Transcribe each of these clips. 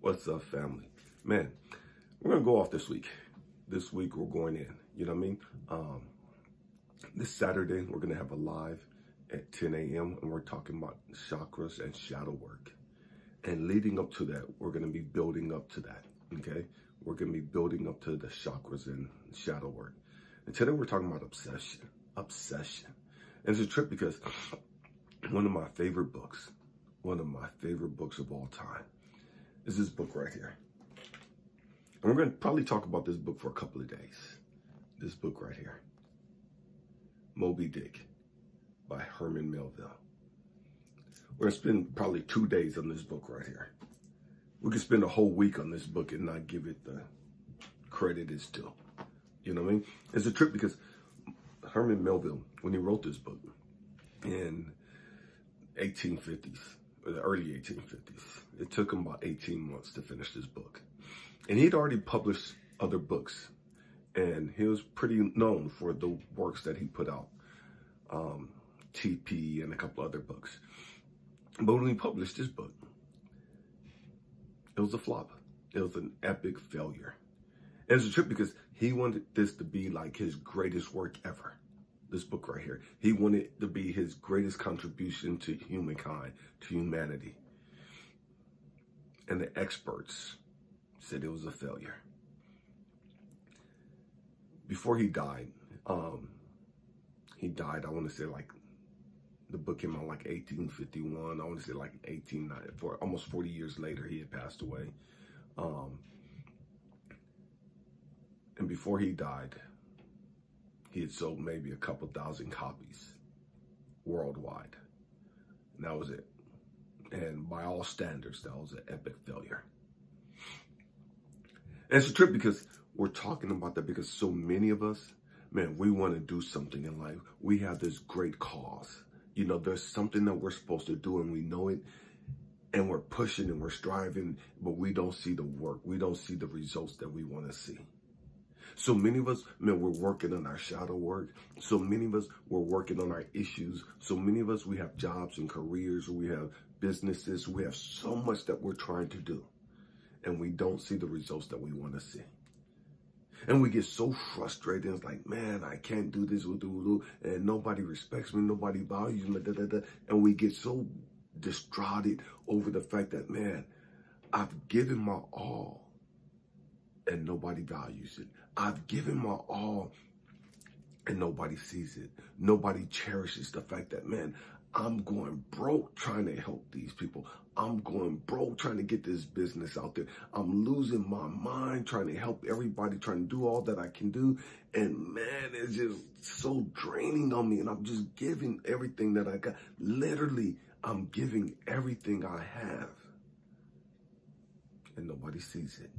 What's up, family? Man, we're going to go off this week. This week, we're going in. You know what I mean? This Saturday, we're going to have a live at 10 a.m. and we're talking about chakras and shadow work. And leading up to that, we're going to be building up to that, okay? We're going to be building up to the chakras and shadow work. And today, we're talking about obsession. Obsession. And it's a trip because one of my favorite books of all time, is this book right here. And we're going to probably talk about this book for a couple of days. This book right here. Moby Dick by Herman Melville. We're going to spend probably 2 days on this book right here. We could spend a whole week on this book and not give it the credit it's due. You know what I mean? It's a trip because Herman Melville, when he wrote this book in 1850s, or the early 1850s, it took him about 18 months to finish this book. And he'd already published other books, and he was pretty known for the works that he put out, TP and a couple other books. But when he published this book, it was a flop. It was an epic failure. And it's a trip because he wanted this to be like his greatest work ever. This book right here. He wanted it to be his greatest contribution to humankind, to humanity. And the experts said it was a failure. Before he died, I want to say like, the book came out like 1851. I want to say like 1894, almost 40 years later, he had passed away. And before he died, he had sold maybe a couple thousand copies worldwide. And that was it. And by all standards, that was an epic failure. And it's a trip because we're talking about that because so many of us, man, we want to do something in life. We have this great cause. You know, there's something that we're supposed to do and we know it. And we're pushing and we're striving, but we don't see the work. We don't see the results that we want to see. So many of us, man, we're working on our shadow work. So many of us, we're working on our issues. So many of us, we have jobs and careers, we have businesses, we have so much that we're trying to do. And we don't see the results that we want to see. And we get so frustrated. It's like, man, I can't do this, and nobody respects me, nobody values me, and we get so distraught over the fact that, man, I've given my all and nobody values it. I've given my all and nobody sees it. Nobody cherishes the fact that, man, I'm going broke trying to help these people. I'm going broke trying to get this business out there. I'm losing my mind trying to help everybody, trying to do all that I can do. And man, it's just so draining on me. And I'm just giving everything that I got. Literally, I'm giving everything I have. And nobody sees it.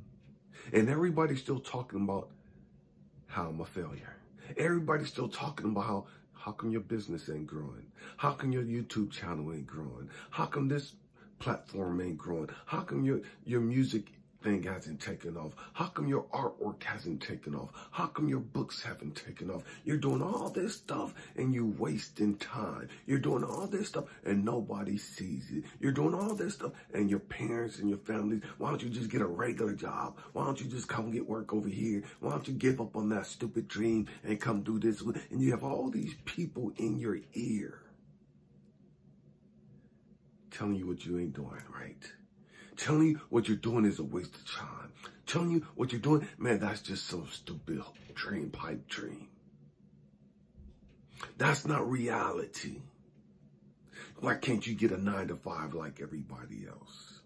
And everybody's still talking about how I'm a failure. Everybody's still talking about how come your business ain't growing? How come your YouTube channel ain't growing? How come this platform ain't growing? How come your music thing hasn't taken off? How come your artwork hasn't taken off? How come your books haven't taken off? You're doing all this stuff and you're wasting time. You're doing all this stuff and nobody sees it. You're doing all this stuff and your parents and your families, why don't you just get a regular job? Why don't you just come get work over here? Why don't you give up on that stupid dream and come do this? And you have all these people in your ear telling you what you ain't doing right. Telling you what you're doing is a waste of time. Telling you what you're doing, man, that's just some stupid pipe dream. That's not reality. Why can't you get a 9-to-5 like everybody else?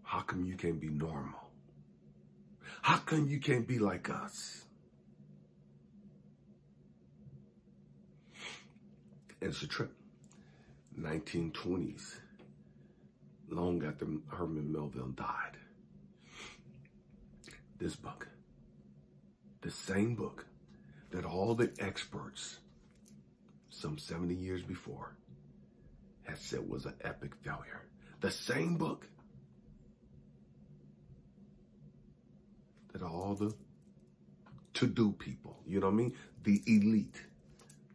How come you can't be normal? How come you can't be like us? And it's a trip. 1920s. Long after Herman Melville died. This book, the same book that all the experts some 70 years before had said was an epic failure. The same book that all the to-do people, you know what I mean? The elite,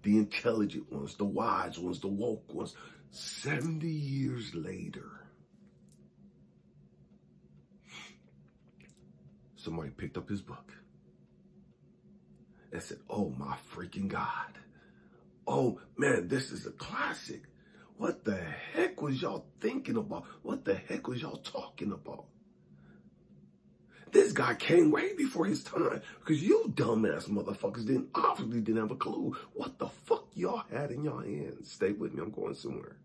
the intelligent ones, the wise ones, the woke ones, 70 years later, somebody picked up his book and said, oh my freaking God. Oh man, this is a classic. What the heck was y'all thinking about? What the heck was y'all talking about? This guy came way before his time because you dumbass motherfuckers obviously didn't have a clue what the fuck y'all had in your hands. Stay with me, I'm going somewhere.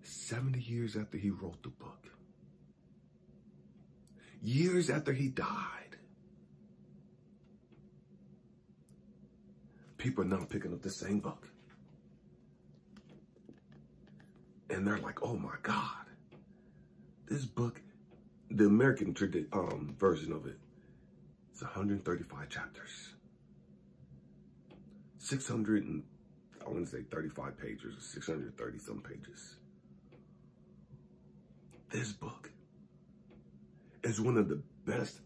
70 years after he wrote the book, years after he died, people are now picking up the same book. And they're like, oh my God. This book, the American version of it, it's 135 chapters. 600 and, I want to say 35 pages, 630 some pages. This book is one of the best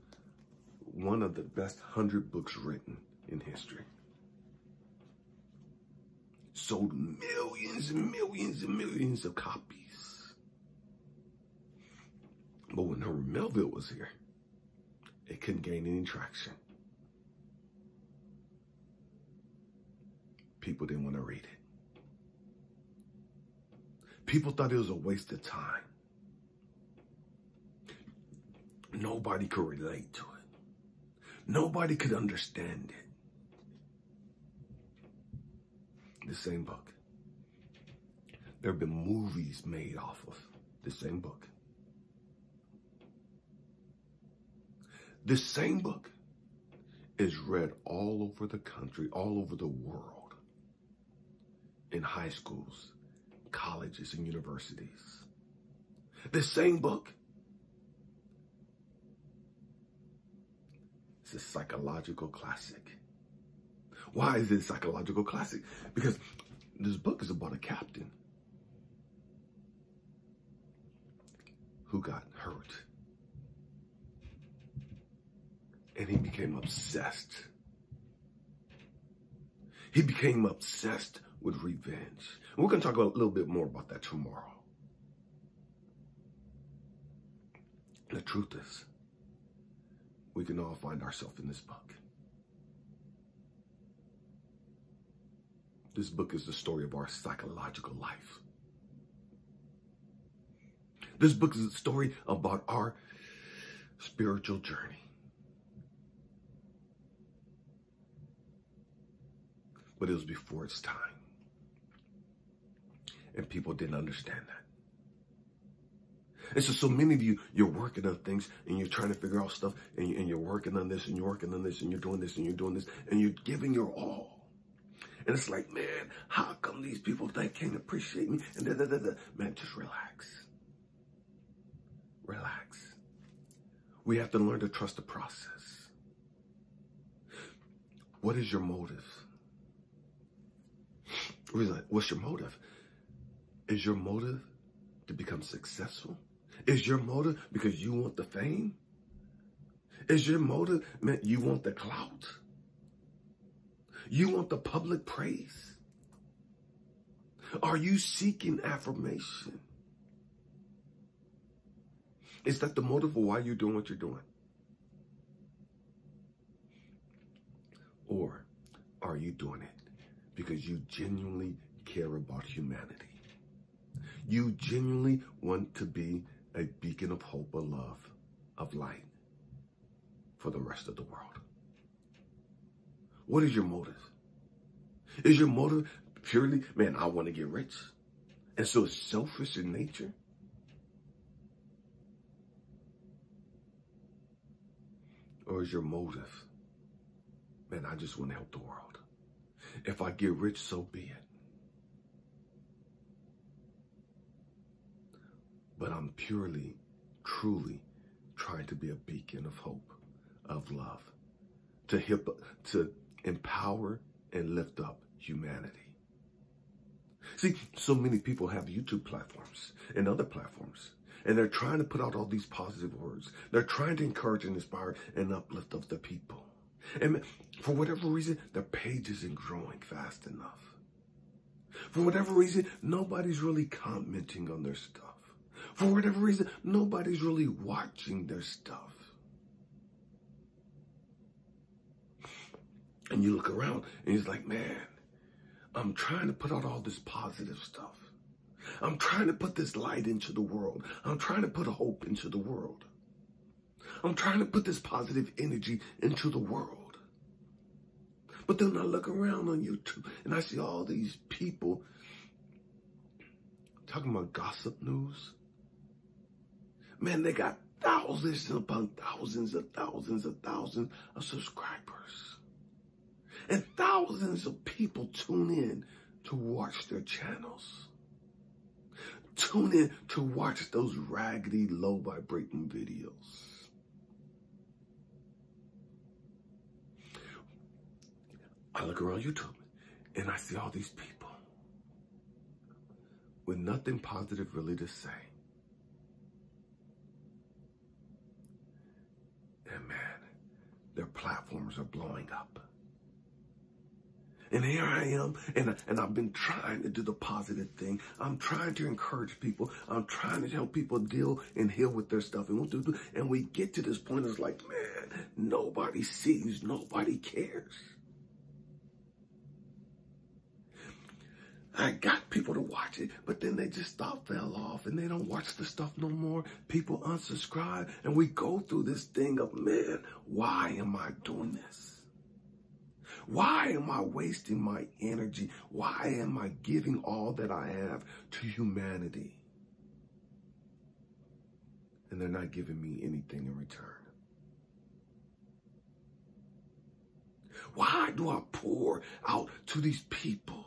100 books written in history. Sold millions and millions and millions of copies. But when Herman Melville was here, it couldn't gain any traction. People didn't want to read it. People thought it was a waste of time. Nobody could relate to it. Nobody could understand it. The same book. There have been movies made off of the same book. This same book is read all over the country, all over the world, in high schools, colleges, and universities. This same book is a psychological classic. Why is it a psychological classic? Because this book is about a captain who got hurt. And he became obsessed. He became obsessed with revenge. And we're going to talk a little bit more about that tomorrow. The truth is, we can all find ourselves in this book. This book is the story of our psychological life. This book is a story about our spiritual journey. But it was before its time. And people didn't understand that. And so many of you, you're working on things and you're trying to figure out stuff and you're working on this and you're working on this and you're doing this and you're doing this and you're giving your all. And it's like, man, how come these people, they can't appreciate me? And Man, just relax. Relax. We have to learn to trust the process. What is your motive? What's your motive? Is your motive to become successful? Is your motive because you want the fame? Is your motive, man, you want the clout? You want the public praise? Are you seeking affirmation? Is that the motive for why you're doing what you're doing? Or are you doing it because you genuinely care about humanity? You genuinely want to be a beacon of hope, of love, of light for the rest of the world. What is your motive? Is your motive purely, man, I want to get rich? And so it's selfish in nature? Or is your motive, man, I just want to help the world. If I get rich, so be it. But I'm purely, truly trying to be a beacon of hope, of love, to empower and lift up humanity. See, so many people have YouTube platforms and other platforms, and they're trying to put out all these positive words. They're trying to encourage and inspire and uplift of the people. And for whatever reason, their page isn't growing fast enough. For whatever reason, nobody's really commenting on their stuff. For whatever reason, nobody's really watching their stuff. And you look around and it's like, man, I'm trying to put out all this positive stuff. I'm trying to put this light into the world. I'm trying to put hope into the world. I'm trying to put this positive energy into the world. But then I look around on YouTube and I see all these people talking about gossip news. Man, they got thousands upon thousands of subscribers. And thousands of people tune in to watch their channels. Tune in to watch those raggedy, low vibrating videos. I look around YouTube and I see all these people with nothing positive really to say. And man, their platforms are blowing up. And here I am, and I've been trying to do the positive thing. I'm trying to encourage people. I'm trying to help people deal and heal with their stuff. And we get to this point, it's like, man, nobody sees, nobody cares. I got people to watch it, but then they just fell off, and they don't watch the stuff no more. People unsubscribe, and we go through this thing of, man, why am I doing this? Why am I wasting my energy? Why am I giving all that I have to humanity? And they're not giving me anything in return. Why do I pour out to these people?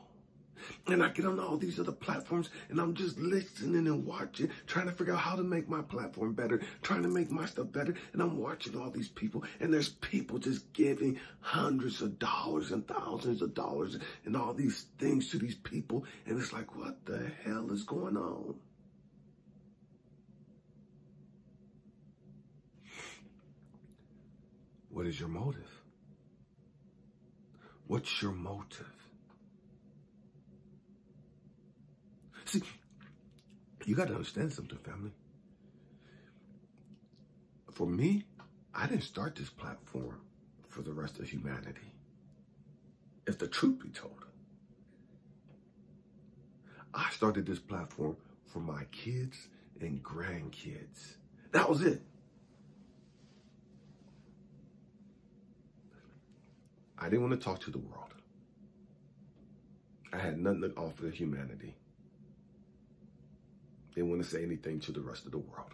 And I get on all these other platforms and I'm just listening and watching, trying to figure out how to make my platform better, trying to make my stuff better. And I'm watching all these people, and there's people just giving hundreds of dollars and thousands of dollars and all these things to these people. And it's like, what the hell is going on? What is your motive? What's your motive? See, you got to understand something, family. For me, I didn't start this platform for the rest of humanity. If the truth be told, I started this platform for my kids and grandkids. That was it. I didn't want to talk to the world. I had nothing to offer to humanity. Didn't want to say anything to the rest of the world.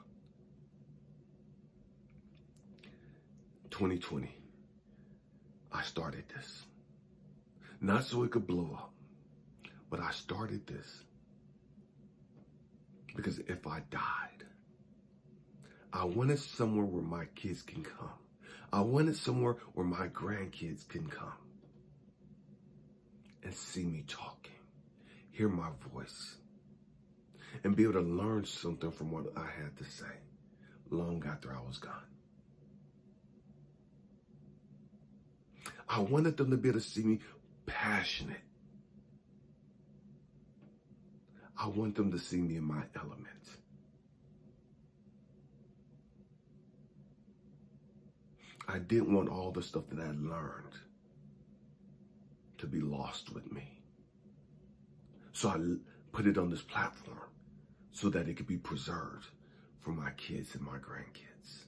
2020, I started this. Not so it could blow up, but I started this because if I died, I wanted somewhere where my kids can come. I wanted somewhere where my grandkids can come and see me talking, hear my voice, and be able to learn something from what I had to say long after I was gone. I wanted them to be able to see me passionate. I want them to see me in my element. I didn't want all the stuff that I learned to be lost with me. So I put it on this platform so that it could be preserved for my kids and my grandkids.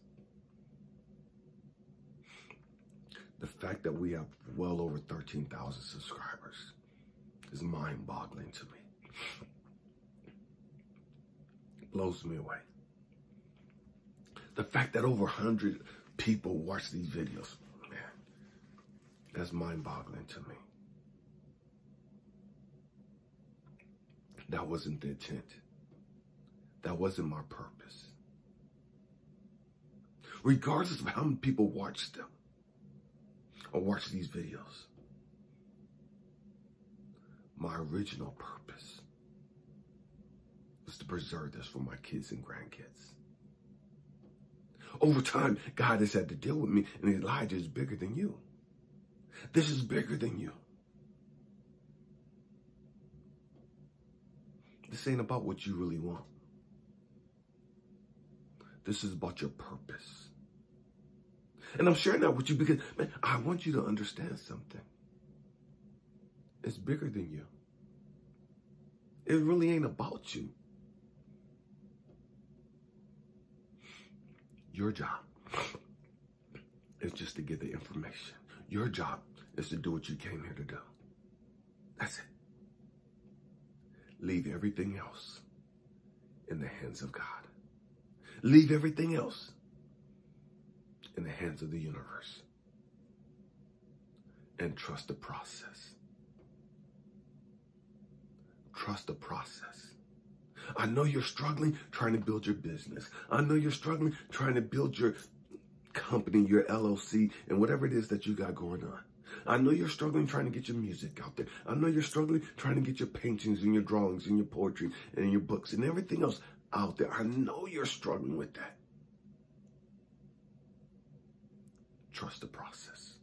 The fact that we have well over 13,000 subscribers is mind-boggling to me. It blows me away. The fact that over 100 people watch these videos, man, that's mind-boggling to me. That wasn't the intent. That wasn't my purpose. Regardless of how many people watch them or watch these videos, my original purpose was to preserve this for my kids and grandkids. Over time, God has had to deal with me, and Elijah is bigger than you. This is bigger than you. This ain't about what you really want. This is about your purpose. And I'm sharing that with you because, man, I want you to understand something. It's bigger than you. It really ain't about you. Your job is just to get the information. Your job is to do what you came here to do. That's it. Leave everything else in the hands of God. Leave everything else in the hands of the universe. And trust the process. Trust the process. I know you're struggling trying to build your business. I know you're struggling trying to build your company, your LLC, and whatever it is that you got going on. I know you're struggling trying to get your music out there. I know you're struggling trying to get your paintings and your drawings and your poetry and your books and everything else out there. I know you're struggling with that. Trust the process.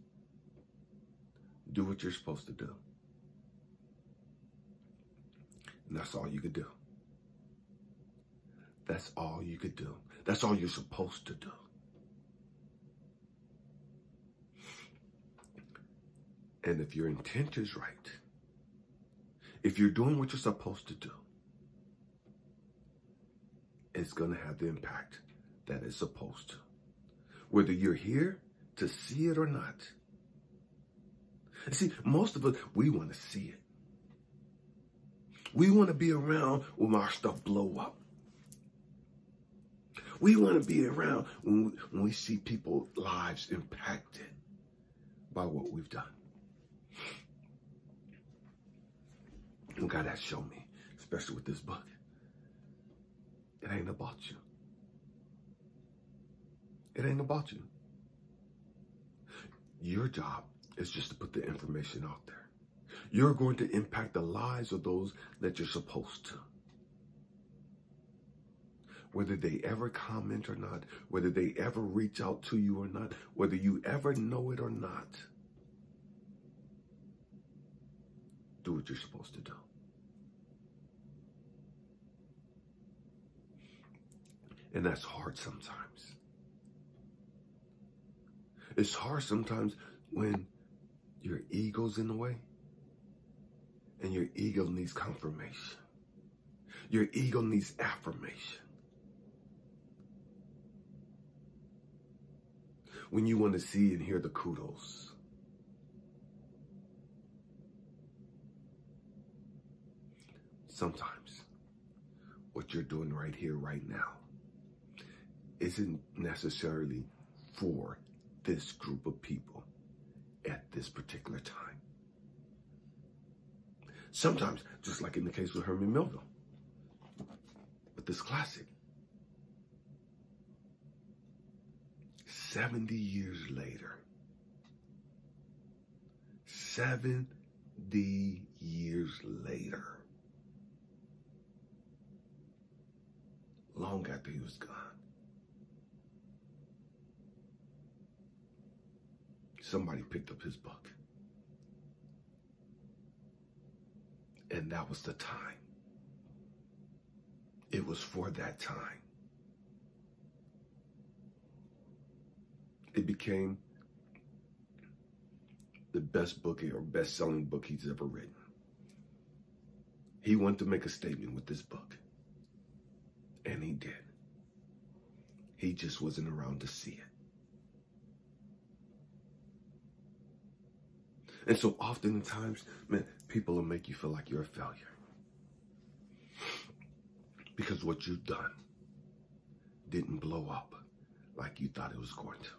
Do what you're supposed to do. And that's all you could do. That's all you could do. That's all you're supposed to do. And if your intent is right, if you're doing what you're supposed to do, it's going to have the impact that it's supposed to. Whether you're here to see it or not. See, most of us, we want to see it. We want to be around when our stuff blow up. We want to be around when we see people's lives impacted by what we've done. And God has shown me, especially with this book, it ain't about you. It ain't about you. Your job is just to put the information out there. You're going to impact the lives of those that you're supposed to. Whether they ever comment or not, whether they ever reach out to you or not, whether you ever know it or not, do what you're supposed to do. And that's hard sometimes. It's hard sometimes when your ego's in the way and your ego needs confirmation. Your ego needs affirmation. When you want to see and hear the kudos. Sometimes what you're doing right here, right now, isn't necessarily for this group of people at this particular time. Sometimes, just like in the case with Herman Melville, with this classic, 70 years later, 70 years later, long after he was gone, somebody picked up his book. And that was the time. It was for that time. It became the best book or best-selling book he's ever written. He wanted to make a statement with this book. And he did. He just wasn't around to see it. And so oftentimes, man, people will make you feel like you're a failure. Because what you've done didn't blow up like you thought it was going to.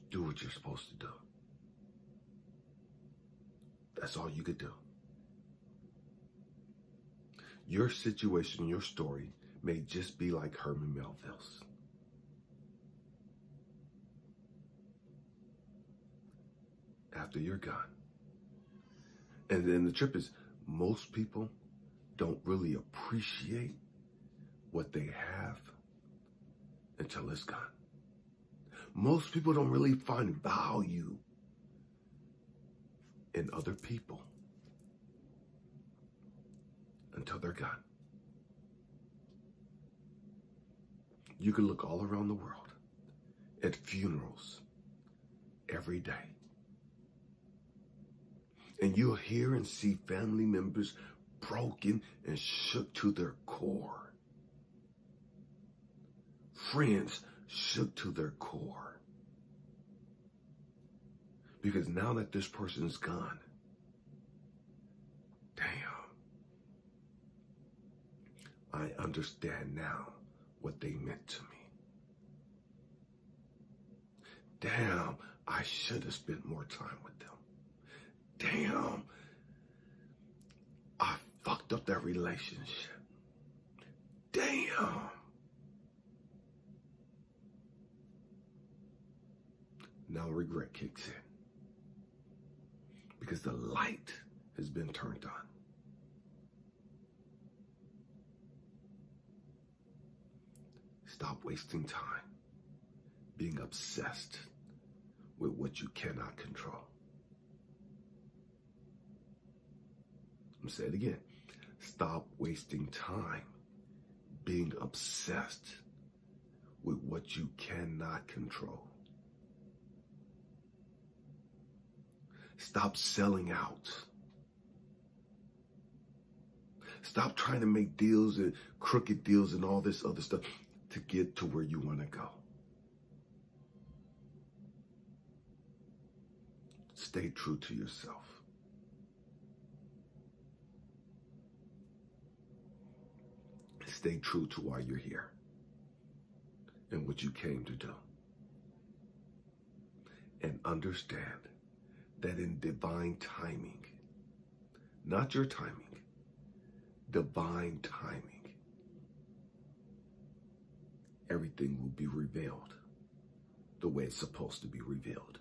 Do what you're supposed to do. That's all you could do. Your situation, your story may just be like Herman Melville's. After you're gone. And then the trip is, most people don't really appreciate what they have until it's gone. Most people don't really find value in other people until they're gone. You can look all around the world at funerals every day. And you'll hear and see family members broken and shook to their core. Friends shook to their core. Because now that this person is gone, damn, I understand now what they meant to me. Damn, I should have spent more time with them. Damn, I fucked up that relationship. Damn. Now regret kicks in. Because the light has been turned on. Stop wasting time being obsessed with what you cannot control. I'm going to say it again. Stop wasting time being obsessed with what you cannot control. Stop selling out. Stop trying to make deals and crooked deals and all this other stuff to get to where you want to go. Stay true to yourself. Stay true to why you're here and what you came to do. And understand that in divine timing, not your timing, divine timing, everything will be revealed the way it's supposed to be revealed.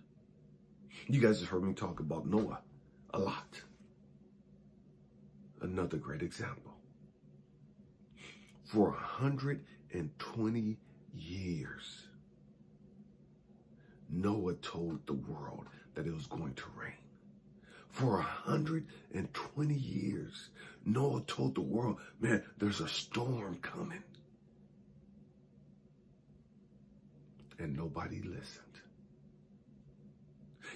You guys have heard me talk about Noah a lot. Another great example. For 120 years, Noah told the world that it was going to rain. For 120 years, Noah told the world, man, there's a storm coming. And nobody listened.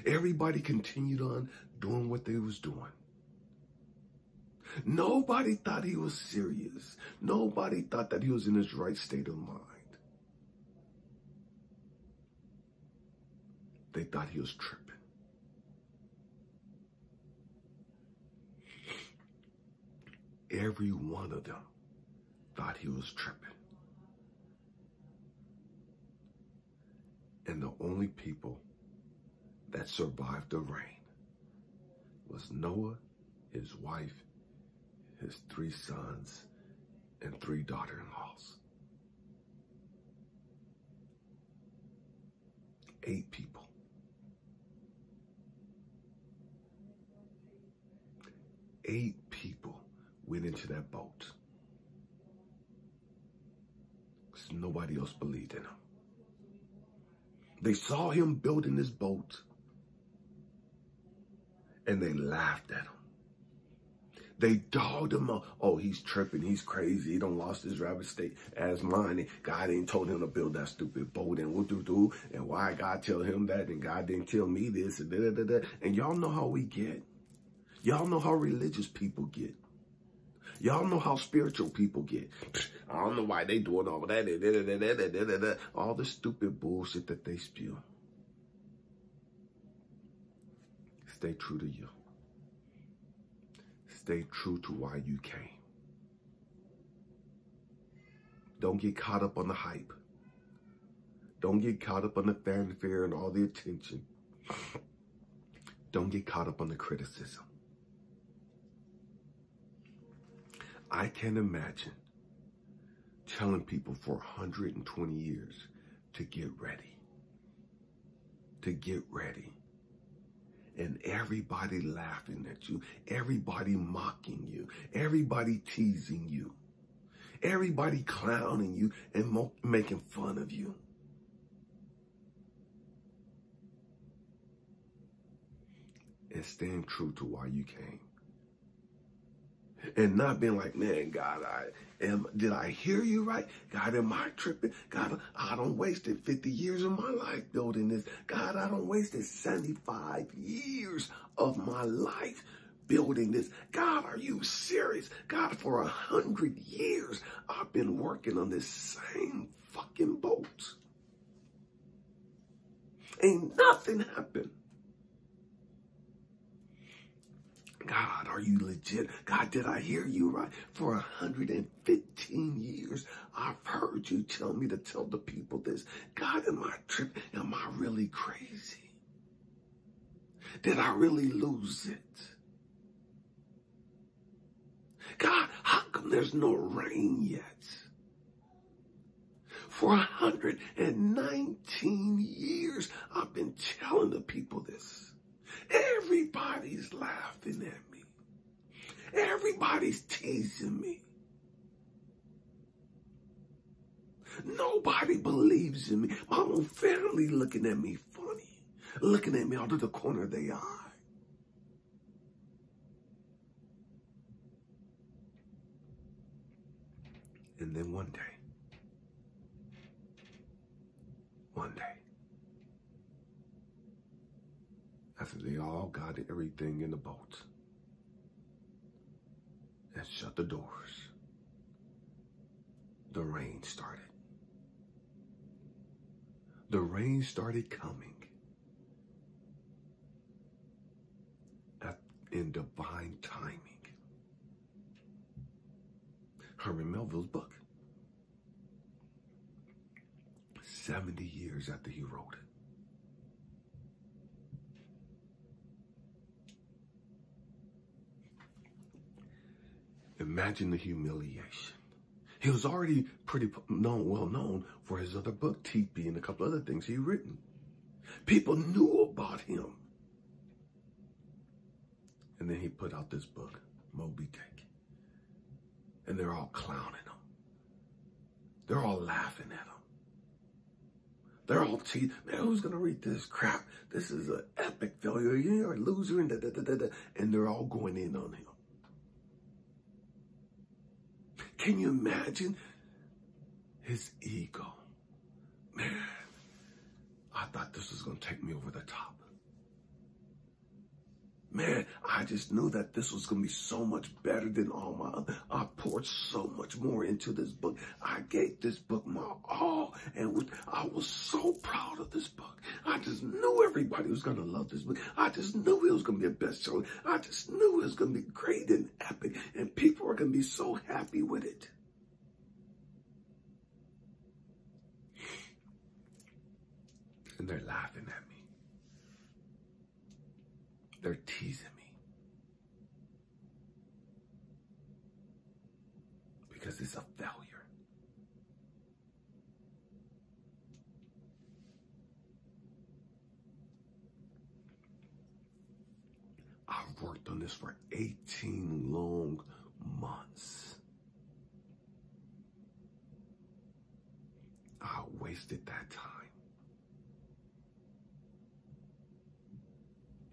Everybody continued on doing what they was doing. Nobody thought he was serious. Nobody thought that he was in his right state of mind. They thought he was tripping. Every one of them thought he was tripping. And the only people that survived the rain was Noah, his wife, his 3 sons, and 3 daughters-in-laws. 8 people. 8 people went into that boat because nobody else believed in him. They saw him building this boat and they laughed at him. They dogged him up. Oh, he's tripping. He's crazy. He done lost his rabbit state as mine. And God ain't told him to build that stupid boat. And what do? And why God tell him that? And God didn't tell me this. And da-da-da-da. And y'all know how we get. Y'all know how religious people get. Y'all know how spiritual people get. I don't know why they doing all that. Da-da-da-da-da-da-da-da. All the stupid bullshit that they spew. Stay true to you. Stay true to why you came. Don't get caught up on the hype. Don't get caught up on the fanfare and all the attention. Don't get caught up on the criticism. I can't imagine telling people for 120 years to get ready. To get ready. And everybody laughing at you, everybody mocking you, everybody teasing you, everybody clowning you and making fun of you. And staying true to why you came And not being like, man, God, did I hear you right? God, am I tripping? God, I don't wasted 50 years of my life building this. God, I don't wasted 75 years of my life building this. God, are you serious? God, for 100 years, I've been working on this same fucking boat. Ain't nothing happened. God, are you legit? God, did I hear you right? For 115 years, I've heard you tell me to tell the people this. God, am I tripping? Am I really crazy? Did I really lose it? God, how come there's no rain yet? For 119 years, I've been telling the people this. Everybody's laughing at me. Everybody's teasing me. Nobody believes in me. My own family looking at me funny, looking at me out of the corner of their eye. And then one day, after they all got everything in the boat and shut the doors, the rain started. The rain started coming in divine timing. Herman Melville's book. 70 years after he wrote it. Imagine the humiliation. He was already well known for his other book, TP, and a couple other things he'd written. People knew about him. And then he put out this book, Moby Dick. And they're all clowning him. They're all laughing at him. They're all teasing, man, who's going to read this crap? This is an epic failure. You're a loser, and and they're all going in on him. Can you imagine his ego? Man, I thought this was going to take me over the top. Man, I just knew that this was going to be so much better than all my other. I poured so much more into this book. I gave this book my all, and I was so proud of this book. I just knew everybody was going to love this book. I just knew it was going to be a bestseller. I just knew it was going to be great and epic, and people are going to be so happy with it. And they're laughing at me. They're teasing me. Because it's a failure. I've worked on this for 18 long months. I wasted that time.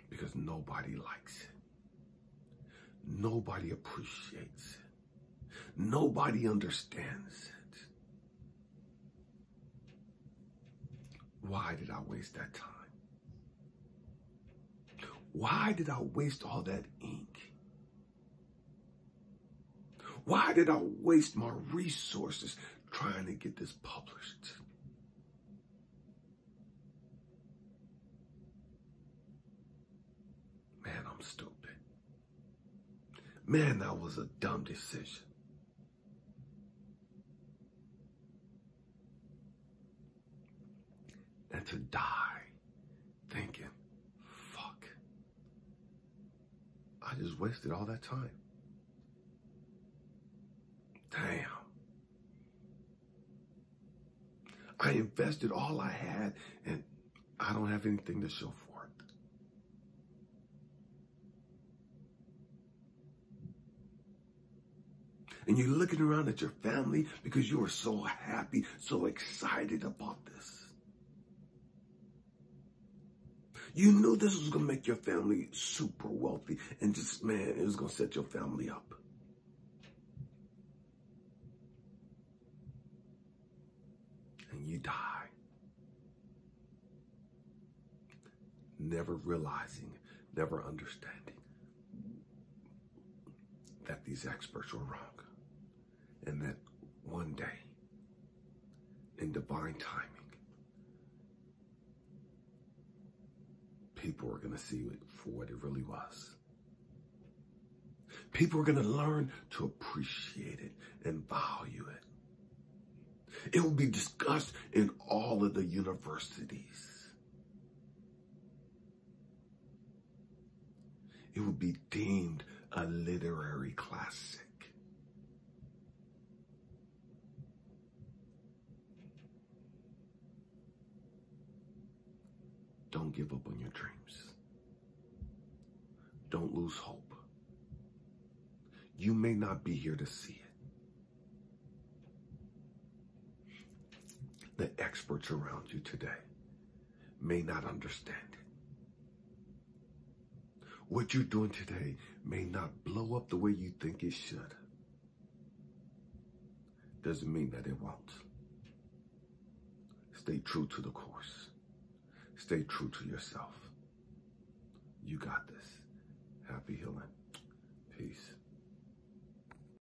Because nobody likes it. Nobody appreciates it. Nobody understands it. Why did I waste that time? Why did I waste all that ink? Why did I waste my resources trying to get this published? Man, I'm stupid. Man, that was a dumb decision. And to die thinking, fuck, I just wasted all that time. Damn. I invested all I had and I don't have anything to show for it. And you're looking around at your family because you are so happy, so excited about this. You knew this was going to make your family super wealthy and just, man, it was going to set your family up. you die. Never realizing, never understanding that these experts were wrong. And that one day, in divine timing, people are going to see it for what it really was. People are going to learn to appreciate it and value it. It will be discussed in all of the universities. It will be deemed a literary classic. Don't give up on your dreams. Don't lose hope. You may not be here to see it. The experts around you today may not understand it. What you're doing today may not blow up the way you think it should. Doesn't mean that it won't. Stay true to the course. Stay true to yourself. You got this. Happy healing. Peace.